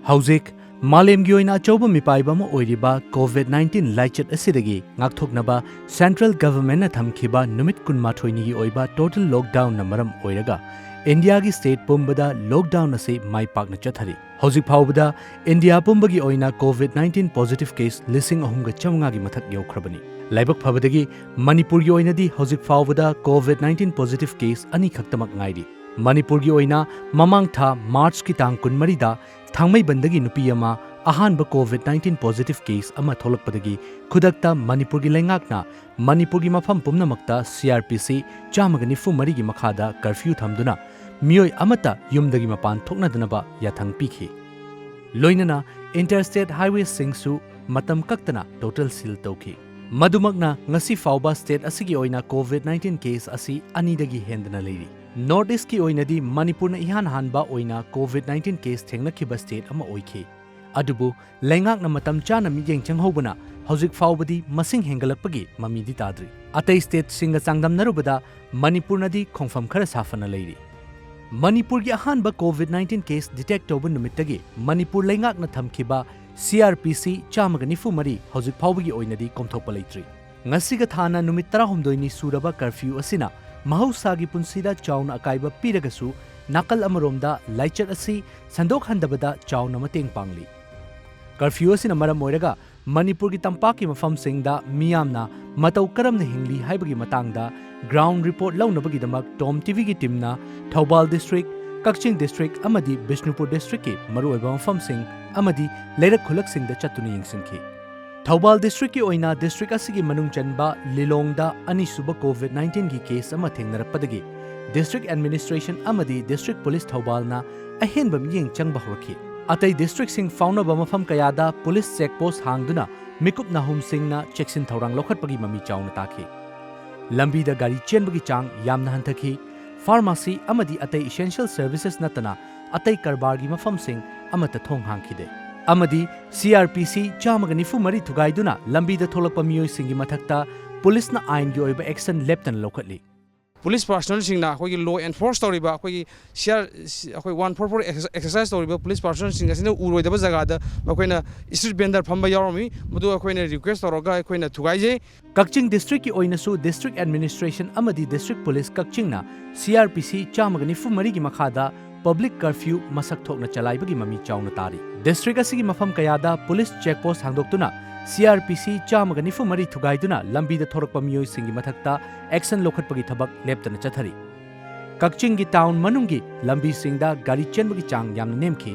ꯍꯧꯖꯤꯛ ꯃꯥꯂꯦꯝꯒꯤ ꯑꯣꯏꯅ ꯑꯆꯧꯕ ꯃꯤꯄꯥꯏꯕ ꯑꯃ ꯑꯣꯏꯔꯤꯕ ꯀꯣꯚꯤꯗ-19 ꯂꯥꯏꯆꯠ ꯑꯁꯤꯗꯒꯤ ꯉꯥꯛꯊꯣꯛꯅꯕ ꯁꯦꯟꯇ꯭ꯔꯦꯜ ꯒꯚꯔꯟꯃꯦꯟꯠꯅ ꯊꯝꯈꯤꯕ ꯅꯨꯃꯤꯠ 12ꯅꯤꯒꯤ ꯑꯣꯏꯕ ꯇꯣꯇꯦꯜ ꯂꯣꯛꯗꯥꯎꯟꯅ ꯃꯔꯝ ꯑꯣꯏꯔꯒ ꯏꯟꯗꯤꯌꯥꯒꯤ ꯁ꯭ꯇꯦꯠ ꯄꯨꯝꯕꯗ ꯂꯣꯛꯗꯥꯎꯟ ꯑꯁꯤ ꯃꯥꯏ ꯄꯥꯛꯅ ꯆꯠꯊꯔꯤ꯫ ꯍꯧꯖꯤꯛ ꯐꯥꯎꯕꯗ ꯏꯟꯗꯤꯌꯥ ꯄꯨꯝꯕꯒꯤ ꯑꯣꯏꯅ ꯀꯣꯚꯤꯗ-19 ꯄꯣꯖꯤꯇꯤꯚ ꯀꯦꯁ 3,500ꯒꯤ ꯃꯊꯛ ꯌꯧꯈ꯭ꯔꯕꯅꯤ꯫ ꯂꯥꯏꯕꯛ ꯐꯕꯗꯒꯤ ꯃꯅꯤꯄꯨꯔꯒꯤ ꯑꯣꯏꯅꯗꯤ ꯍꯧꯖꯤꯛ ꯐꯥꯎꯕꯗ ꯀꯣꯚꯤꯗ-19 ꯄꯣꯖꯤꯇꯤꯚ ꯀꯦꯁ 2 ꯈꯛꯇꯃꯛ ꯉꯥꯏꯔꯤ꯫ ꯃꯅꯤꯄꯨꯔꯒꯤ ꯑꯣꯏꯅ ꯃꯃꯥꯡ ꯊꯥ ꯃꯥꯔꯆꯀꯤ ꯇꯥꯡ 23ꯗ ꯊꯥꯡꯃꯩꯕꯟꯗꯒꯤ ꯅꯨꯄꯤ ꯑꯃ ꯑꯍꯥꯟꯕ ꯀꯣꯚꯤꯗ-19 ꯄꯣꯖꯤꯇꯤꯚ ꯀꯦꯁ ꯑꯃ ꯊꯣꯛꯂꯛꯄꯗꯒꯤ ꯈꯨꯗꯛꯇ ꯃꯅꯤꯄꯨꯔꯒꯤ ꯂꯩꯉꯥꯛꯅ ꯃꯅꯤꯄꯨꯔꯒꯤ ꯃꯐꯝ ꯄꯨꯝꯅꯃꯛꯇ CRPC 194ꯒꯤ ꯃꯈꯥꯗ ꯀꯔꯐ꯭ꯌꯨ ꯊꯝꯗꯨꯅ ꯃꯤꯑꯣꯏ ꯑꯃꯠꯇ ꯌꯨꯝꯗꯒꯤ ꯃꯄꯥꯟ ꯊꯣꯛꯅꯗꯅꯕ ꯌꯥꯊꯪ ꯄꯤꯈꯤ꯫ ꯂꯣꯏꯅꯅ ꯏꯟꯇꯔꯁ꯭ꯇꯦꯠ ꯍꯥꯏꯋꯦꯁꯤꯡꯁꯨ ꯃꯇꯝ ꯀꯛꯇꯅ ꯇꯣꯇꯦꯜ ꯁꯤꯜ ꯇꯧꯈꯤ꯫ ꯃꯗꯨꯃꯛꯅ ꯉꯁꯤ ꯐꯥꯎꯕ ꯁ꯭ꯇꯦꯠ ꯑꯁꯤꯒꯤ ꯑꯣꯏꯅ ꯀꯣꯚꯤꯗ-19 ꯀꯦꯁ ꯑꯁꯤ 2ꯗꯒꯤ ꯍꯦꯟꯗꯅ ꯂꯩꯔꯤ꯫ ꯅꯣꯔꯊ ꯏꯁꯠꯀꯤ ꯑꯣꯏꯅꯗꯤ ꯃꯅꯤꯄꯨꯔꯅ ꯏꯍꯥꯟ ꯍꯥꯟꯕ ꯑꯣꯏꯅ ꯀꯣꯚꯤꯗ-19 ꯀꯦꯁ ꯊꯦꯡꯅꯈꯤꯕ ꯁ꯭ꯇꯦꯠ ꯑꯃ ꯑꯣꯏꯈꯤ꯫ ꯑꯗꯨꯕꯨ ꯂꯩꯉꯥꯛꯅ ꯃꯇꯝ ꯆꯥꯅ ꯃꯤꯠꯌꯦꯡ ꯆꯪꯍꯧꯕꯅ ꯍꯧꯖꯤꯛ ꯐꯥꯎꯕꯗꯤ ꯃꯁꯤꯡ ꯍꯦꯟꯒꯠꯂꯛꯄꯒꯤ ꯃꯃꯤꯗꯤ ꯇꯥꯗ꯭ꯔꯤ꯫ ꯑꯇꯩ ꯁ꯭ꯇꯦꯠꯁꯤꯡꯒ ꯆꯥꯡꯗꯝꯅꯔꯨꯕꯗ ꯃꯅꯤꯄꯨꯔꯅꯗꯤ ꯈꯣꯡꯐꯝ ꯈꯔ ꯁꯥꯐꯅ ꯂꯩꯔꯤ꯫ ꯃꯅꯤꯄꯨꯔꯒꯤ ꯑꯍꯥꯟꯕ ꯀꯣꯚꯤꯗ-19 ꯀꯦꯁ ꯗꯤꯇꯦꯛ ꯇꯧꯕ ꯅꯨꯃꯤꯠꯇꯒꯤ ꯃꯅꯤꯄꯨꯔ ꯂꯩꯉꯥꯛꯅ ꯊꯝꯈꯤꯕ CRPC 194 ꯍꯧꯖꯤꯛ ꯐꯥꯎꯕꯒꯤ ꯑꯣꯏꯅꯗꯤ ꯀꯣꯝꯊꯣꯛꯄ ꯂꯩꯇ꯭ꯔꯤ꯫ ꯉꯁꯤꯒ ꯊꯥꯅ ꯅꯨꯃꯤꯠ 19ꯅꯤ ꯁꯨꯔꯕ ꯀꯔꯐ꯭ꯌꯨ ꯑꯁꯤꯅ ꯃꯍꯧꯁꯥꯒꯤ ꯄꯨꯟꯁꯤꯗ ꯆꯥꯎꯅ ꯑꯀꯥꯏꯕ ꯄꯤꯔꯒꯁꯨ ꯅꯥꯀꯜ ꯑꯃꯔꯣꯝꯗ ꯂꯥꯏꯆꯠ ꯑꯁꯤ ꯁꯟꯗꯣꯛꯍꯟꯗꯕꯗ ꯆꯥꯎꯅ ꯃꯇꯦꯡ ꯄꯥꯡꯂꯤ꯫ ꯀꯔꯐ꯭ꯌꯨ ꯑꯁꯤꯅ ꯃꯔꯝ ꯑꯣꯏꯔꯒ ꯃꯅꯤꯄꯨꯔꯒꯤ ꯇꯝꯄꯥꯛꯀꯤ ꯃꯐꯝꯁꯤꯡꯗ ꯃꯤꯌꯥꯝꯅ ꯃꯇꯧ ꯀꯔꯝꯅ ꯍꯤꯡꯂꯤ ꯍꯥꯏꯕꯒꯤ ꯃꯇꯥꯡꯗ ꯒ꯭ꯔꯥꯎꯟꯗ ꯔꯤꯄꯣꯔꯠ ꯂꯧꯅꯕꯒꯤꯗꯃꯛ ꯇꯣꯝ ꯇꯤꯚꯤꯒꯤ ꯇꯤꯝꯅ ꯊꯧꯕꯥꯜ ꯗꯤꯁꯇ꯭ꯔꯤꯛ, ꯀꯛꯆꯤꯡ ꯗꯤꯁꯇ꯭ꯔꯤꯛ ꯑꯃꯗꯤ ꯕꯤꯁꯅꯨꯄꯨꯔ ꯗꯤꯁꯇ꯭ꯔꯤꯛꯀꯤ ꯃꯔꯨꯑꯣꯏꯕ ꯃꯐꯝꯁꯤꯡ ꯑꯃꯗꯤ ꯂꯩꯔꯛ ꯈꯨꯜꯂꯛꯁꯤꯡꯗ ꯆꯠꯇꯨꯅ ꯌꯦꯡꯁꯤꯟꯈꯤ꯫ ꯊꯧꯕꯥꯜ ꯗꯤꯁꯇ꯭ꯔꯤꯛꯀꯤ ꯑꯣꯏꯅ ꯗꯤꯁꯇ꯭ꯔꯤꯛ ꯑꯁꯤꯒꯤ ꯃꯅꯨꯡ ꯆꯟꯕ ꯂꯤꯂꯣꯡꯗ ꯑꯅꯤꯁꯨꯕ ꯀꯣꯚꯤꯗ-19ꯒꯤ ꯀꯦꯁ ꯑꯃ ꯊꯦꯡꯅꯔꯛꯄꯗꯒꯤ ꯗꯤꯁꯇ꯭ꯔꯤꯛ ꯑꯦꯗꯃꯤꯅꯤꯁꯇ꯭ꯔꯦꯁꯟ ꯑꯃꯗꯤ ꯗꯤꯁꯇ꯭ꯔꯤꯛ ꯄꯨꯂꯤꯁ ꯊꯧꯕꯥꯜꯅ ꯑꯍꯦꯟꯕ ꯃꯤꯠꯌꯦꯡ ꯆꯪꯕ ꯍꯧꯔꯛꯈꯤ꯫ ꯑꯇꯩ ꯗꯤꯁꯇ꯭ꯔꯤꯛꯁꯤꯡ ꯐꯥꯎꯅꯕ ꯃꯐꯝ ꯀꯌꯥꯗ ꯄꯨꯂꯤꯁ ꯆꯦꯛꯄꯣꯁꯠ ꯍꯥꯡꯗꯨꯅ ꯃꯤꯀꯨꯞ ꯅꯥꯍꯨꯝꯁꯤꯡꯅ ꯆꯦꯛꯁꯤꯟ ꯊꯧꯔꯥꯡ ꯂꯧꯈꯠꯄꯒꯤ ꯃꯃꯤ ꯆꯥꯎꯅ ꯇꯥꯈꯤ꯫ ꯂꯝꯕꯤꯗ ꯒꯥꯔꯤ ꯆꯦꯟꯕꯒꯤ ꯆꯥꯡ ꯌꯥꯝꯅ ꯍꯟꯊꯈꯤ꯫ ꯐꯥꯔꯃꯥꯁꯤ ꯑꯃꯗꯤ ꯑꯇꯩ ꯏꯁꯦꯟꯁꯤꯌꯦꯜ ꯁꯔꯚꯤꯁꯦꯁ ꯅꯠꯇꯅ ꯑꯇꯩ ꯀꯔꯕꯥꯔꯒꯤ ꯃꯐꯝꯁꯤꯡ ꯑꯃꯠꯇ ꯊꯣꯡ ꯍꯥꯡꯈꯤꯗꯦ꯫ ꯑꯃꯗꯤ CRPC 194 ꯊꯨꯒꯥꯏꯗꯨꯅ ꯂꯝꯕꯤꯗ ꯊꯣꯛꯂꯛꯄ ꯃꯤꯑꯣꯏꯁꯤꯡꯒꯤ ꯃꯊꯛꯇ ꯄꯨꯂꯤꯁꯅ ꯑꯥꯏꯟꯒꯤ ꯑꯣꯏꯕ ꯑꯦꯛꯁꯟ ꯂꯦꯞꯇꯅ ꯂꯧꯈꯠꯂꯤ꯫ ꯄꯨꯂꯤꯁ ꯄꯥꯔꯁꯣꯅꯦꯜꯁꯤꯡꯅ ꯑꯩꯈꯣꯏꯒꯤ ꯂꯣ ꯑꯦꯟꯐꯣꯔꯁ ꯇꯧꯔꯤꯕ ꯑꯩꯈꯣꯏꯒꯤ ꯑꯩꯈꯣꯏ 144 ꯑꯦꯛꯁꯔꯁꯥꯏꯖ ꯇꯧꯔꯤꯕ ꯄꯨꯂꯤꯁ ꯄꯥꯔꯁꯣꯅꯦꯜꯁꯤꯡ ꯑꯁꯤꯅ ꯎꯔꯣꯏꯗꯕ ꯖꯒꯥꯗ ꯃꯈꯣꯏꯅ ꯏꯁꯇ꯭ꯔꯤꯠ ꯚꯦꯟꯗꯔ ꯐꯝꯕ ꯌꯥꯎꯔꯝꯃꯤ, ꯃꯗꯨ ꯑꯩꯈꯣꯏꯅ ꯔꯤꯀ꯭ꯋꯦꯁꯠ ꯇꯧꯔꯒ ꯑꯩꯈꯣꯏꯅ ꯊꯨꯒꯥꯏꯖꯩ꯫ ꯀꯛꯆꯤꯡ ꯗꯤꯁꯇ꯭ꯔꯤꯛꯀꯤ ꯑꯣꯏꯅꯁꯨ ꯗꯤꯁꯇ꯭ꯔꯤꯛ ꯑꯦꯗꯃꯤꯅꯤꯁꯇ꯭ꯔꯦꯁꯟ ꯑꯃꯗꯤ ꯗꯤꯁꯇ꯭ꯔꯤꯛ ꯄꯨꯂꯤꯁ ꯀꯛꯆꯤꯡꯅ CRPC 194ꯒꯤ ꯃꯈꯥꯗ ꯄꯕ꯭ꯂꯤꯛ ꯀꯔꯐ꯭ꯌꯨ ꯃꯁꯛ ꯊꯣꯛꯅ ꯆꯂꯥꯏꯕꯒꯤ ꯃꯃꯤ ꯆꯥꯎꯅ ꯇꯥꯔꯤ꯫ ꯗꯤꯁꯇ꯭ꯔꯤꯛ ꯑꯁꯤꯒꯤ ꯃꯐꯝ ꯀꯌꯥꯗ ꯄꯨꯂꯤꯁ ꯆꯦꯛꯄꯣꯁꯠ ꯍꯥꯡꯗꯣꯛꯇꯨꯅ CRPC 194 ꯊꯨꯒꯥꯏꯗꯨꯅ ꯂꯝꯕꯤꯗ ꯊꯣꯔꯛꯄ ꯃꯤꯑꯣꯏꯁꯤꯡꯒꯤ ꯃꯊꯛꯇ ꯑꯦꯛꯁꯟ ꯂꯧꯈꯠꯄꯒꯤ ꯊꯕꯛ ꯂꯦꯞꯇꯅ ꯆꯠꯊꯔꯤ꯫ ꯀꯛꯆꯤꯡꯒꯤ ꯇꯥꯎꯟ ꯃꯅꯨꯡꯒꯤ ꯂꯝꯕꯤꯁꯤꯡꯗ ꯒꯥꯔꯤ ꯆꯦꯟꯕꯒꯤ ꯆꯥꯡ ꯌꯥꯝꯅ ꯅꯦꯝꯈꯤ꯫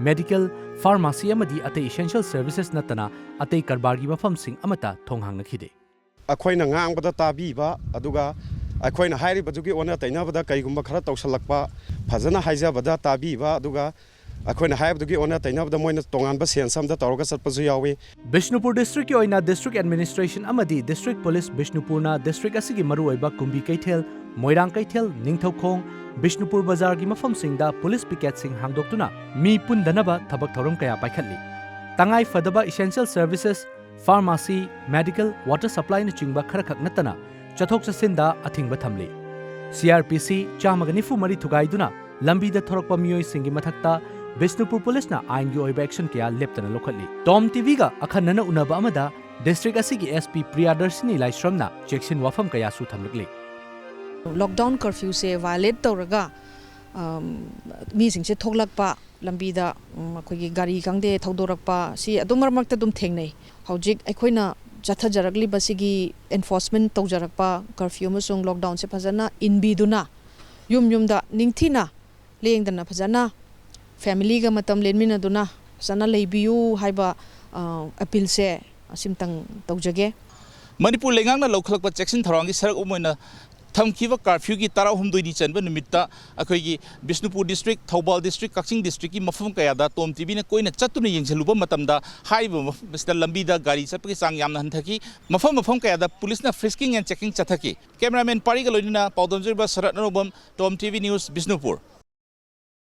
ꯃꯦꯗꯤꯀꯦꯜ, ꯐꯥꯔꯃꯥꯁꯤ ꯑꯃꯗꯤ ꯑꯇꯩ ꯏꯁꯦꯟꯁꯤꯌꯦꯜ ꯁꯔꯚꯤꯁꯦꯁ ꯅꯠꯇꯅ ꯑꯇꯩ ꯀꯔꯕꯥꯔꯒꯤ ꯃꯐꯝꯁꯤꯡ ꯑꯃꯠꯇ ꯊꯣꯡ ꯍꯥꯡꯅꯈꯤꯗꯦ꯫ ꯑꯩꯈꯣꯏꯅ ꯉꯥꯡꯕꯗ ꯇꯥꯕꯤꯕ, ꯑꯗꯨꯒ ꯑꯩꯈꯣꯏꯅ ꯍꯥꯏꯔꯤꯕꯗꯨꯒꯤ ꯑꯣꯟꯅ ꯇꯩꯅꯕꯗ ꯀꯩꯒꯨꯝꯕ ꯈꯔ ꯇꯧꯁꯜꯂꯛꯄ, ꯐꯖꯅ ꯍꯥꯏꯖꯕꯗ ꯇꯥꯕꯤꯕ, ꯑꯗꯨꯒ ꯑꯩꯈꯣꯏꯅ ꯍꯥꯏꯕꯗꯨꯒꯤ ꯑꯣꯟꯅ ꯇꯩꯅꯕꯗ ꯃꯣꯏꯅ ꯇꯣꯉꯥꯟꯕ ꯁꯦꯟꯁ ꯑꯃꯗ ꯇꯧꯔꯒ ꯆꯠꯄꯁꯨ ꯌꯥꯎꯏ꯫ ꯕꯤꯁꯅꯨꯄꯨꯔ ꯗꯤꯁꯇ꯭ꯔꯤꯛꯀꯤ ꯑꯣꯏꯅ ꯗꯤꯁꯇ꯭ꯔꯤꯛ ꯑꯦꯗꯃꯤꯅꯤꯁꯇ꯭ꯔꯦꯁꯟ ꯑꯃꯗꯤ ꯗꯤꯁꯇ꯭ꯔꯤꯛ ꯄꯨꯂꯤꯁ ꯕꯤꯁꯅꯨꯄꯨꯔꯅ ꯗꯤꯁꯇ꯭ꯔꯤꯛ ꯑꯁꯤꯒꯤ ꯃꯔꯨꯑꯣꯏꯕ ꯀꯨꯝꯕꯤ ꯀꯩꯊꯦꯜ, ꯃꯣꯏꯔꯥꯡ ꯀꯩꯊꯦꯜ, ꯅꯤꯡꯊꯧꯈꯣꯡ, ꯕꯤꯁꯅꯨꯄꯨꯔ ꯕꯖꯥꯔꯒꯤ ꯃꯐꯝꯁꯤꯡꯗ ꯄꯨꯂꯤꯁ ꯄꯤꯀꯦꯠꯁꯤꯡ ꯍꯥꯡꯗꯣꯛꯇꯨꯅ ꯃꯤ ꯄꯨꯟꯗꯅꯕ ꯊꯕꯛ ꯊꯧꯔꯝ ꯀꯌా ꯄꯥꯏꯈꯠꯂꯤ꯫ ꯇꯉꯥꯏ ꯐꯗꯕ essential services, pharmacy, medical, water ꯁꯄ꯭ꯂꯥꯏꯅꯆꯤꯡꯕ ꯈꯔꯈꯛ ꯅꯠꯇꯅ ꯆꯠꯊꯣꯛ ꯆꯠꯁꯤꯟꯗ ꯑꯊꯤꯡꯕ ꯊꯝꯂꯤ꯫ CRPC 194 ꯊꯨꯒꯥꯏꯗꯨꯅ ꯂꯝꯕꯤꯗ ꯊꯣꯔꯛꯄ ꯃꯤꯑꯣꯏꯁꯤꯡꯒꯤ ꯃꯊꯛꯇ ꯕꯤꯁꯅꯨꯄꯨꯔ ꯄꯨꯂꯤꯁꯅ ꯑꯥꯏꯟꯒꯤ ꯑꯣꯏꯕ ꯑꯦꯛꯁꯟ ꯀꯌꯥ ꯂꯦꯞꯇꯅ ꯂꯧꯈꯠꯂꯤ꯫ ꯇꯣꯝ ꯇꯤꯚꯤꯒ ꯑꯈꯟꯅꯅ ꯎꯅꯕ ꯑꯃꯗ ꯗꯤꯁꯇ꯭ꯔꯤꯛ ꯑꯁꯤꯒꯤ SP ꯄ꯭ꯔꯤꯌꯥꯗꯔꯁꯤꯅꯤ ꯂꯥꯏꯁ꯭ꯔꯝꯅ ꯆꯦꯛꯁꯤꯟ ꯋꯥꯐꯝ ꯀꯌꯥꯁꯨ ꯊꯝꯂꯛꯂꯤ꯫ ꯂꯣꯛꯗꯥꯎꯟ ꯀꯔꯐ꯭ꯌꯨꯁꯦ ꯚꯥꯏꯑꯣꯂꯦꯠ ꯇꯧꯔꯒ ꯃꯤꯁꯤꯡꯁꯦ ꯊꯣꯛꯂꯛꯄ, ꯂꯝꯕꯤꯗ ꯑꯩꯈꯣꯏꯒꯤ ꯒꯥꯔꯤ ꯈꯪꯗꯦ ꯊꯧꯗꯣꯔꯛꯄ, ꯁꯤ ꯑꯗꯨꯝ ꯃꯔꯛ ꯃꯔꯛꯇ ꯑꯗꯨꯝ ꯊꯦꯡꯅꯩ꯫ ꯍꯧꯖꯤꯛ ꯑꯩꯈꯣꯏꯅ ꯆꯠꯊꯖꯔꯛꯂꯤꯕꯁꯤꯒꯤ ꯑꯦꯟꯐꯣꯔꯁꯃꯦꯟꯠ ꯇꯧꯖꯔꯛꯄ ꯀꯔꯐ꯭ꯌꯨ ꯑꯃꯁꯨꯡ ꯂꯣꯛꯗꯥꯎꯟꯁꯦ ꯐꯖꯅ ꯏꯟꯕꯤꯗꯨꯅ ꯌꯨꯝꯗ ꯅꯤꯡꯊꯤꯅ ꯂꯦꯡꯗꯅ ꯐꯖꯅ ꯐꯦꯃꯤꯂꯤꯒ ꯃꯇꯝ ꯂꯦꯟꯃꯤꯟꯅꯗꯨꯅ ꯐꯖꯅ ꯂꯩꯕꯤꯌꯨ ꯍꯥꯏꯕ ꯑꯄꯤꯜꯁꯦ ꯑꯁꯤꯝꯇꯪ ꯇꯧꯖꯒꯦ꯫ ꯃꯅꯤꯄꯨꯔ ꯂꯩꯉꯥꯛꯅ ꯂꯧꯈꯠꯂꯛꯄ ꯆꯦꯛꯁꯤꯟ ꯊꯧꯔꯥꯡꯒꯤ ꯁꯔꯨꯛ ꯑꯃ ꯑꯣꯏꯅ ꯊꯝꯈꯤꯕ ꯀꯔꯐ꯭ꯌꯨꯒꯤ 19ꯅꯤ ꯆꯟꯕ ꯅꯨꯃꯤꯠꯇ ꯑꯩꯈꯣꯏꯒꯤ ꯕꯤꯁꯅꯨꯄꯨꯔ ꯗꯤꯁꯇ꯭ꯔꯤꯛ, ꯊꯧꯕꯥꯜ ꯗꯤꯁꯇ꯭ꯔꯤꯛ, ꯀꯛꯆꯤꯡ ꯗꯤꯁꯇ꯭ꯔꯤꯛꯀꯤ ꯃꯐꯝ ꯀꯌꯥꯗ ꯇꯣꯝ ꯇꯤꯚꯤꯅ ꯀꯣꯏꯅ ꯆꯠꯇꯨꯅ ꯌꯦꯡꯁꯤꯜꯂꯨꯕ ꯃꯇꯝꯗ ꯍꯥꯏꯔꯤꯕ ꯃꯐꯝ ꯑꯁꯤꯗ ꯂꯝꯕꯤꯗ ꯒꯥꯔꯤ ꯆꯠꯄꯒꯤ ꯆꯥꯡ ꯌꯥꯝꯅ ꯍꯟꯊꯈꯤ꯫ ꯃꯐꯝ ꯀꯌꯥꯗ ꯄꯨꯂꯤꯁꯅ ꯐ꯭ꯔꯤꯁꯀꯤꯡ ꯑꯦꯟड ꯆꯦꯛꯀꯤꯡ ꯆꯠꯊꯈꯤ꯫ ꯀꯦꯃꯦꯔꯥꯃꯦꯟ ꯄꯥꯔꯤꯒ ꯂꯣꯏꯅꯅ ꯄꯥꯎꯗꯝꯖꯔꯤꯕ ꯁꯔꯠ ꯑꯅꯧꯕꯝ, ꯇꯣꯝ ꯇꯤꯚꯤ ꯅ꯭ꯌꯨꯁ, ꯕꯤꯁꯅꯨꯄꯨꯔ꯫